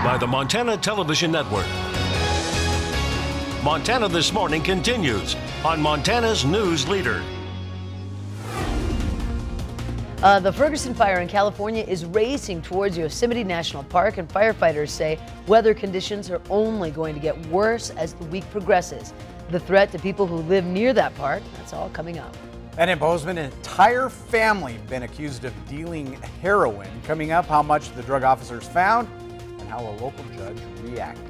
by the Montana Television Network. Montana This Morning continues on Montana's News Leader. The Ferguson Fire in California is racing towards Yosemite National Park, and firefighters say weather conditions are only going to get worse as the week progresses. The threat to people who live near that park, that's all coming up. And in Bozeman, an entire family been accused of dealing heroin. Coming up, how much the drug officers found and how a local judge reacted.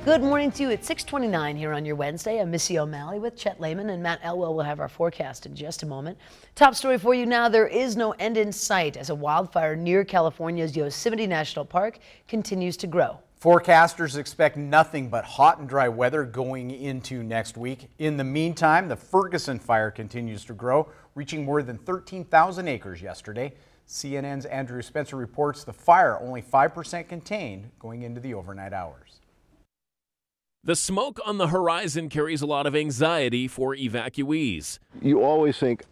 Good morning to you at 6:29 here on your Wednesday. I'm Missy O'Malley with Chet Lehman, and Matt Elwell will have our forecast in just a moment. Top story for you now, there is no end in sight as a wildfire near California's Yosemite National Park continues to grow. Forecasters expect nothing but hot and dry weather going into next week. In the meantime, the Ferguson Fire continues to grow, reaching more than 13,000 acres yesterday. CNN's Andrew Spencer reports the fire only 5% contained going into the overnight hours. The smoke on the horizon carries a lot of anxiety for evacuees. You always think,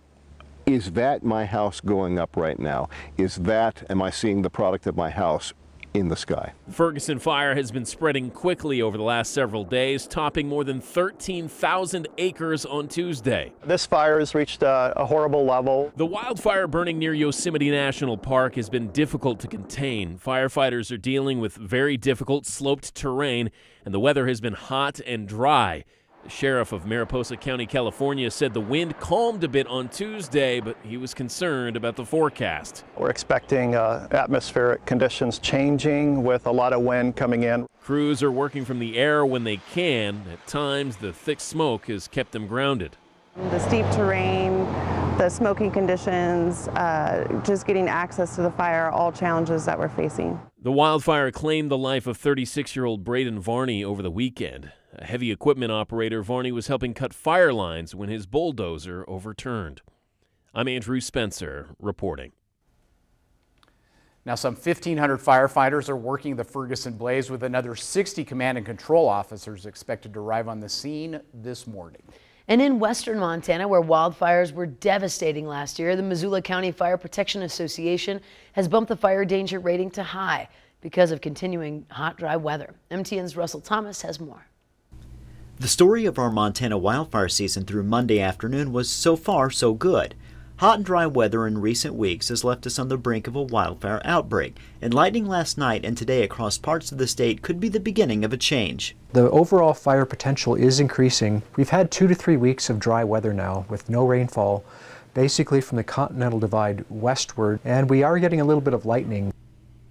is that my house going up right now? Am I seeing the product of my house in the sky? Ferguson Fire has been spreading quickly over the last several days, topping more than 13,000 acres on Tuesday. This fire has reached a horrible level. The wildfire burning near Yosemite National Park has been difficult to contain. Firefighters are dealing with very difficult sloped terrain, and the weather has been hot and dry. The sheriff of Mariposa County, California, said the wind calmed a bit on Tuesday, but he was concerned about the forecast. We're expecting atmospheric conditions changing with a lot of wind coming in. Crews are working from the air when they can. At times, the thick smoke has kept them grounded. The steep terrain, the smoky conditions, just getting access to the fire, all challenges that we're facing. The wildfire claimed the life of 36-year-old Braden Varney over the weekend. A heavy equipment operator, Varney was helping cut fire lines when his bulldozer overturned. I'm Andrew Spencer reporting. Now, some 1,500 firefighters are working the Ferguson blaze, with another 60 command and control officers expected to arrive on the scene this morning. And in western Montana, where wildfires were devastating last year, the Missoula County Fire Protection Association has bumped the fire danger rating to high because of continuing hot, dry weather. MTN's Russell Thomas has more. The story of our Montana wildfire season through Monday afternoon was so far so good. Hot and dry weather in recent weeks has left us on the brink of a wildfire outbreak, and lightning last night and today across parts of the state could be the beginning of a change. The overall fire potential is increasing. We've had 2 to 3 weeks of dry weather now with no rainfall, basically from the Continental Divide westward, and we are getting a little bit of lightning.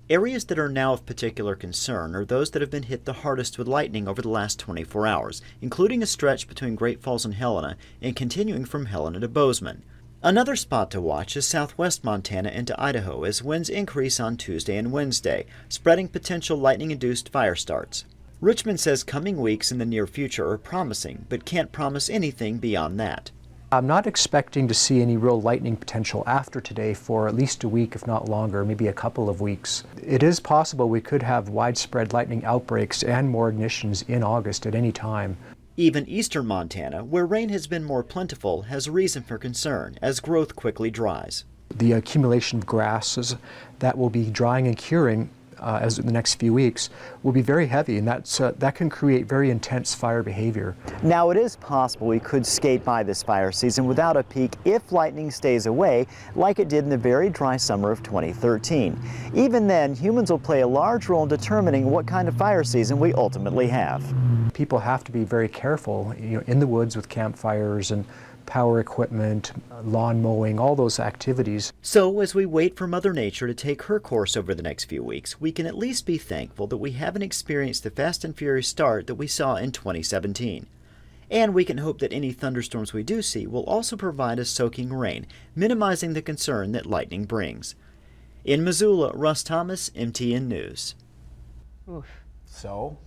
Areas that are now of particular concern are those that have been hit the hardest with lightning over the last 24 hours, including a stretch between Great Falls and Helena and continuing from Helena to Bozeman. Another spot to watch is southwest Montana into Idaho as winds increase on Tuesday and Wednesday, spreading potential lightning-induced fire starts. Richmond says coming weeks in the near future are promising, but can't promise anything beyond that. I'm not expecting to see any real lightning potential after today for at least a week, if not longer, maybe a couple of weeks. It is possible we could have widespread lightning outbreaks and more ignitions in August at any time. Even eastern Montana, where rain has been more plentiful, has reason for concern as growth quickly dries. The accumulation of grasses that will be drying and curing as in the next few weeks will be very heavy, and that can create very intense fire behavior. Now, it is possible we could skate by this fire season without a peak if lightning stays away, like it did in the very dry summer of 2013. Even then, humans will play a large role in determining what kind of fire season we ultimately have. People have to be very careful, in the woods with campfires and power equipment, lawn mowing, all those activities. So as we wait for Mother Nature to take her course over the next few weeks, we can at least be thankful that we haven't experienced the fast and furious start that we saw in 2017. And we can hope that any thunderstorms we do see will also provide us soaking rain, minimizing the concern that lightning brings. In Missoula, Russ Thomas, MTN News. Oof. So?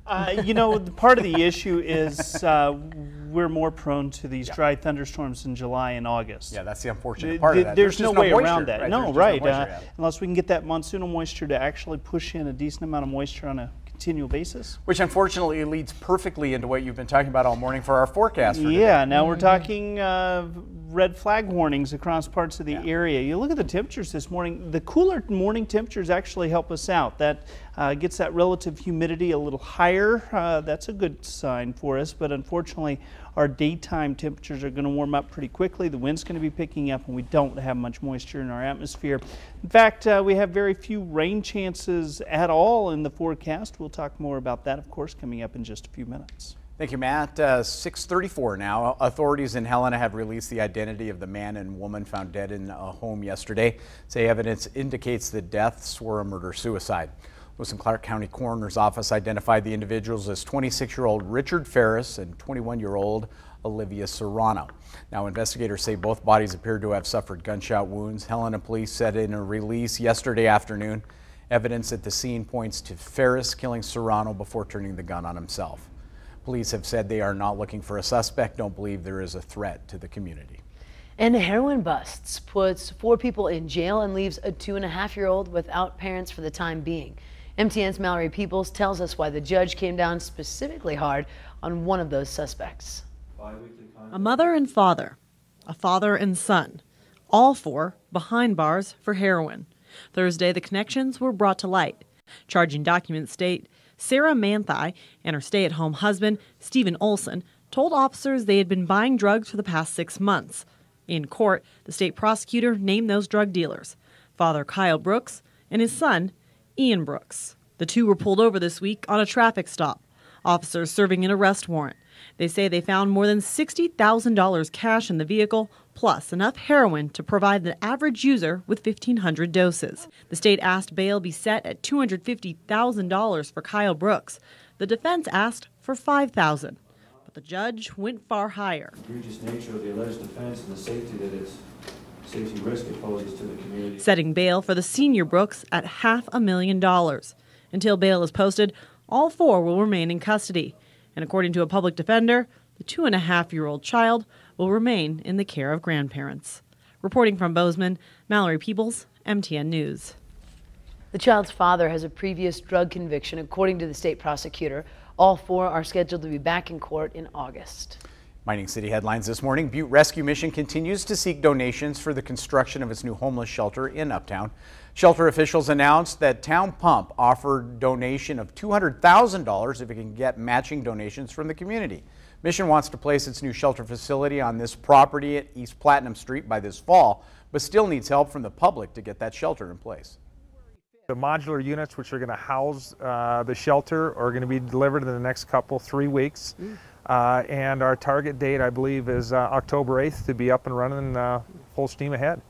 Part of the issue is we're more prone to these dry thunderstorms in July and August. Yeah, that's the unfortunate part of that. There's no way around that. Right? No, right. Unless we can get that monsoonal moisture to actually push in a decent amount of moisture on a continual basis. Which unfortunately leads perfectly into what you've been talking about all morning for our forecast for today. Yeah, now we're talking red flag warnings across parts of the area. You look at the temperatures this morning, the cooler morning temperatures actually help us out. That gets that relative humidity a little higher. That's a good sign for us, but unfortunately our daytime temperatures are going to warm up pretty quickly. The wind's going to be picking up and we don't have much moisture in our atmosphere. In fact, we have very few rain chances at all in the forecast. We'll talk more about that, of course, coming up in just a few minutes. Thank you, Matt. 6:34 now. Authorities in Helena have released the identity of the man and woman found dead in a home yesterday. Say evidence indicates the deaths were a murder-suicide. Lewis and Clark County Coroner's Office identified the individuals as 26-year-old Richard Ferris and 21-year-old Olivia Serrano. Now, investigators say both bodies appear to have suffered gunshot wounds. Helena police said in a release yesterday afternoon, evidence at the scene points to Ferris killing Serrano before turning the gun on himself. Police have said they are not looking for a suspect, don't believe there is a threat to the community. And heroin busts puts 4 people in jail and leaves a 2.5-year-old without parents for the time being. MTN's Mallory Peoples tells us why the judge came down specifically hard on one of those suspects. A mother and father, a father and son, all 4 behind bars for heroin. Thursday, the connections were brought to light. Charging documents state Sarah Manthai and her stay-at-home husband, Stephen Olson, told officers they had been buying drugs for the past 6 months. In court, the state prosecutor named those drug dealers, Father Kyle Brooks and his son, Ian Brooks. The 2 were pulled over this week on a traffic stop. Officers serving an arrest warrant. They say they found more than $60,000 cash in the vehicle, plus enough heroin to provide the average user with 1,500 doses. The state asked bail be set at $250,000 for Kyle Brooks. The defense asked for $5,000, but the judge went far higher. The egregious nature of the alleged offense and the safety risk it poses to the community. Setting bail for the senior Brooks at $500,000. Until bail is posted, all 4 will remain in custody. And according to a public defender, the 2.5-year-old child will remain in the care of grandparents. Reporting from Bozeman, Mallory Peoples, MTN News. The child's father has a previous drug conviction, according to the state prosecutor. All 4 are scheduled to be back in court in August. Mining City headlines this morning. Butte Rescue Mission continues to seek donations for the construction of its new homeless shelter in Uptown. Shelter officials announced that Town Pump offered donation of $200,000 if it can get matching donations from the community. Mission wants to place its new shelter facility on this property at East Platinum Street by this fall, but still needs help from the public to get that shelter in place. The modular units which are going to house the shelter are going to be delivered in the next 3 weeks. And our target date, I believe, is October 8th to be up and running full steam ahead.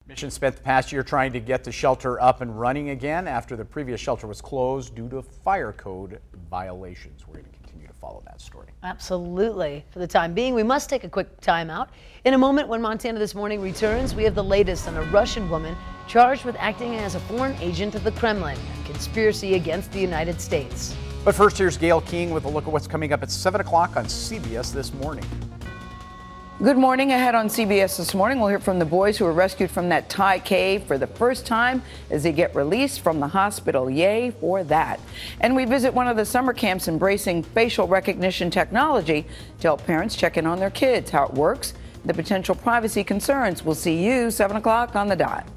Mission spent the past year trying to get the shelter up and running again after the previous shelter was closed due to fire code violations. We're going to continue to follow that story. Absolutely. For the time being, we must take a quick time out. In a moment, when Montana This Morning returns, we have the latest on a Russian woman charged with acting as a foreign agent of the Kremlin and conspiracy against the United States. But first, here's Gail King with a look at what's coming up at 7 o'clock on CBS This Morning. Good morning. Ahead on CBS This Morning, we'll hear from the boys who were rescued from that Thai cave for the first time as they get released from the hospital. Yay for that. And we visit one of the summer camps embracing facial recognition technology to help parents check in on their kids, how it works, the potential privacy concerns. We'll see you 7 o'clock on the dot.